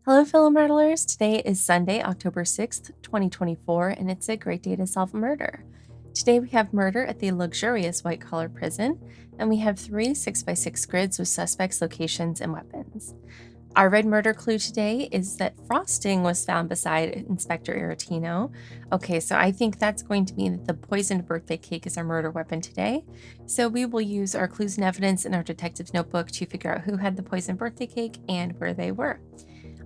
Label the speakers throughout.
Speaker 1: Hello, fellow murderers. Today is Sunday, October 6th, 2024, and it's a great day to solve a murder. Today we have murder at the luxurious white collar prison, and we have 3 6x6 grids with suspects, locations, and weapons. Our red murder clue today is that frosting was found beside Inspector Aretino. Okay, so I think that's going to mean that the poisoned birthday cake is our murder weapon today. So we will use our clues and evidence in our detective's notebook to figure out who had the poisoned birthday cake and where they were.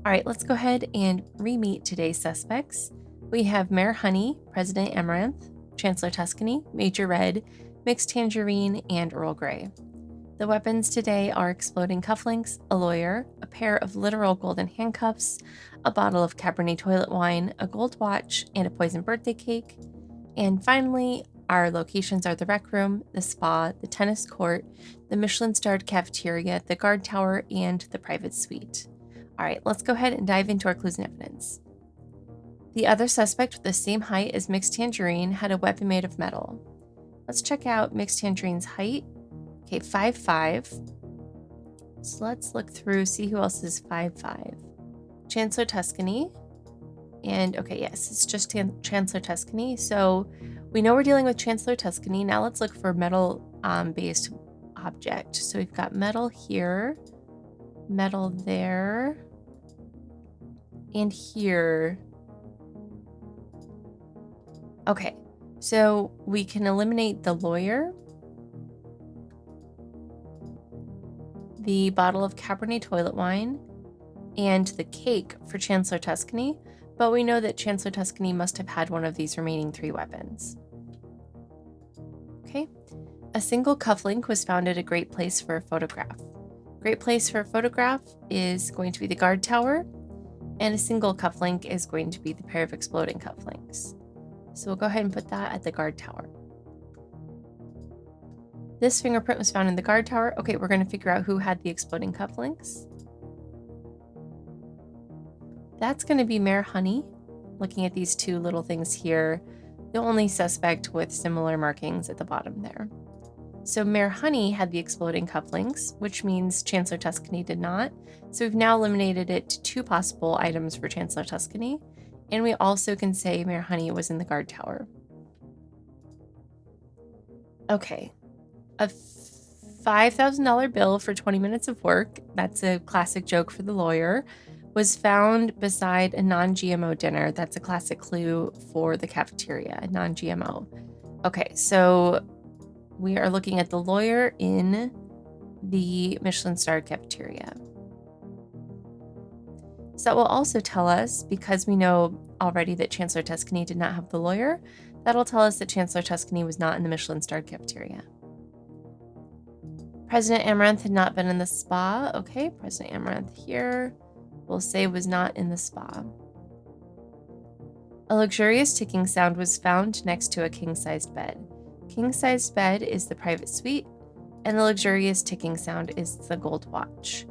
Speaker 1: All right, let's go ahead and re-meet today's suspects. We have Mayor Honey, President Amaranth, Chancellor Tuscany, Major Red, Mixed Tangerine, and Earl Grey. The weapons today are exploding cufflinks, a lawyer, a pair of literal golden handcuffs, a bottle of Cabernet toilet wine, a gold watch, and a poisoned birthday cake. And finally, our locations are the rec room, the spa, the tennis court, the Michelin-starred cafeteria, the guard tower, and the private suite. All right, let's go ahead and dive into our clues and evidence. The other suspect with the same height as Mixed Tangerine had a weapon made of metal. Let's check out Mixed Tangerine's height. Okay, 5'5". So let's look through, see who else is 5'5". Chancellor Tuscany. And okay, yes, it's just Chancellor Tuscany. So we know we're dealing with Chancellor Tuscany. Now let's look for metal based object. So we've got metal here, metal there, and here. Okay, so we can eliminate the lawyer, the bottle of Cabernet toilet wine, and the cake for Chancellor Tuscany, but we know that Chancellor Tuscany must have had one of these remaining 3 weapons. Okay, a single cufflink was found at a great place for a photograph. Great place for a photograph is going to be the guard tower, and a single cufflink is going to be the pair of exploding cufflinks. So we'll go ahead and put that at the guard tower. This fingerprint was found in the guard tower. Okay, we're going to figure out who had the exploding cufflinks. That's going to be Mayor Honey. Looking at these 2 little things here, the only suspect with similar markings at the bottom there. So Mayor Honey had the exploding cufflinks, which means Chancellor Tuscany did not. So we've now eliminated it to 2 possible items for Chancellor Tuscany. And we also can say Mayor Honey was in the guard tower. Okay, a $5,000 bill for 20 minutes of work, that's a classic joke for the lawyer, was found beside a non-GMO dinner. That's a classic clue for the cafeteria, a non-GMO. Okay, so we are looking at the lawyer in the Michelin-starred cafeteria. So that will also tell us, because we know already that Chancellor Tuscany did not have the lawyer, that'll tell us that Chancellor Tuscany was not in the Michelin-starred cafeteria. President Amaranth had not been in the spa. Okay, President Amaranth here, we'll say was not in the spa. A luxurious ticking sound was found next to a king-sized bed. King-sized bed is the private suite, and the luxurious ticking sound is the gold watch.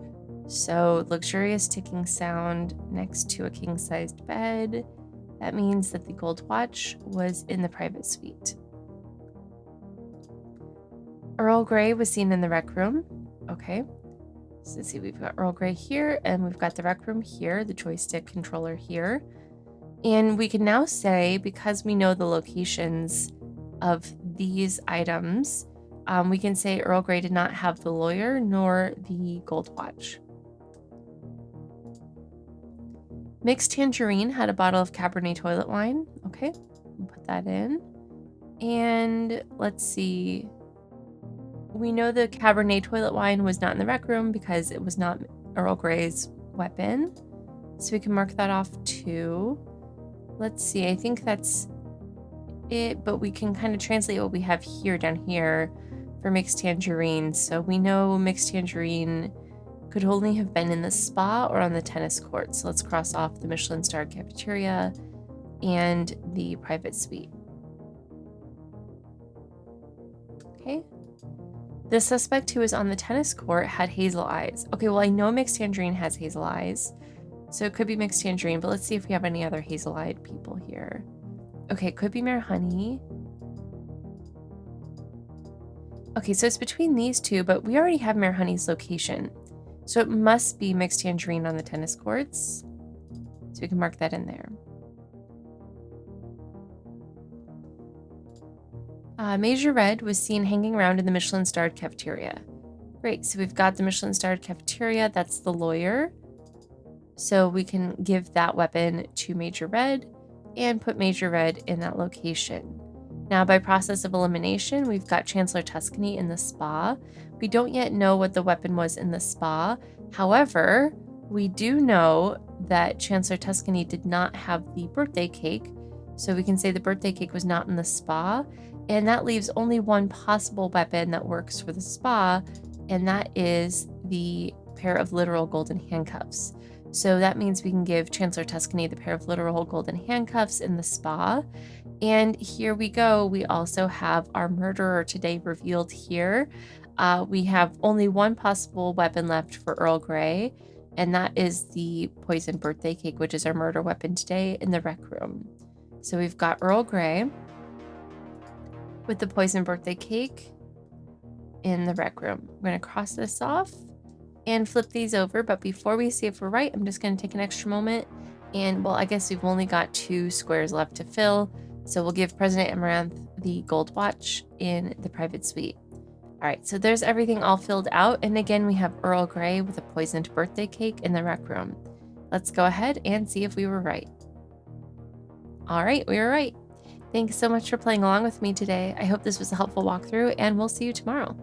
Speaker 1: So luxurious ticking sound next to a king-sized bed. That means that the gold watch was in the private suite. Earl Grey was seen in the rec room. Okay. So let's see, we've got Earl Grey here, and we've got the rec room here, the joystick controller here. And we can now say, because we know the locations of these items, we can say Earl Grey did not have the lawyer nor the gold watch. Mixed Tangerine had a bottle of Cabernet toilet wine. Okay, we'll put that in. And let's see. We know the Cabernet toilet wine was not in the rec room because it was not Earl Grey's weapon. So we can mark that off too. Let's see, I think that's it, but we can kind of translate what we have here down here for Mixed Tangerine. So we know Mixed Tangerine could only have been in the spa or on the tennis court. So let's cross off the Michelin-starred cafeteria and the private suite. Okay. The suspect who was on the tennis court had hazel eyes. Okay, well, I know Mixed Tangerine has hazel eyes, so it could be Mixed Tangerine, but let's see if we have any other hazel-eyed people here. Okay, it could be Mayor Honey. Okay, so it's between these 2, but we already have Mayor Honey's location. So it must be Mixed Tangerine on the tennis courts. So we can mark that in there. Major Red was seen hanging around in the Michelin-starred cafeteria. Great, so we've got the Michelin-starred cafeteria. That's the lawyer. So we can give that weapon to Major Red and put Major Red in that location. Now, by process of elimination, we've got Chancellor Tuscany in the spa. We don't yet know what the weapon was in the spa. However, we do know that Chancellor Tuscany did not have the birthday cake. So we can say the birthday cake was not in the spa. And that leaves only one possible weapon that works for the spa, and that is the pair of literal golden handcuffs. So that means we can give Chancellor Tuscany the pair of literal golden handcuffs in the spa. And here we go. We also have our murderer today revealed here. We have only one possible weapon left for Earl Grey, and that is the poison birthday cake, which is our murder weapon today in the rec room. So we've got Earl Grey with the poison birthday cake in the rec room. We're going to cross this off and flip these over. But before we see if we're right, I'm just going to take an extra moment. And, well, I guess we've only got 2 squares left to fill. So we'll give President Amaranth the gold watch in the private suite. All right, so there's everything all filled out. And again, we have Earl Grey with a poisoned birthday cake in the rec room. Let's go ahead and see if we were right. All right, we were right. Thanks so much for playing along with me today. I hope this was a helpful walkthrough, and we'll see you tomorrow.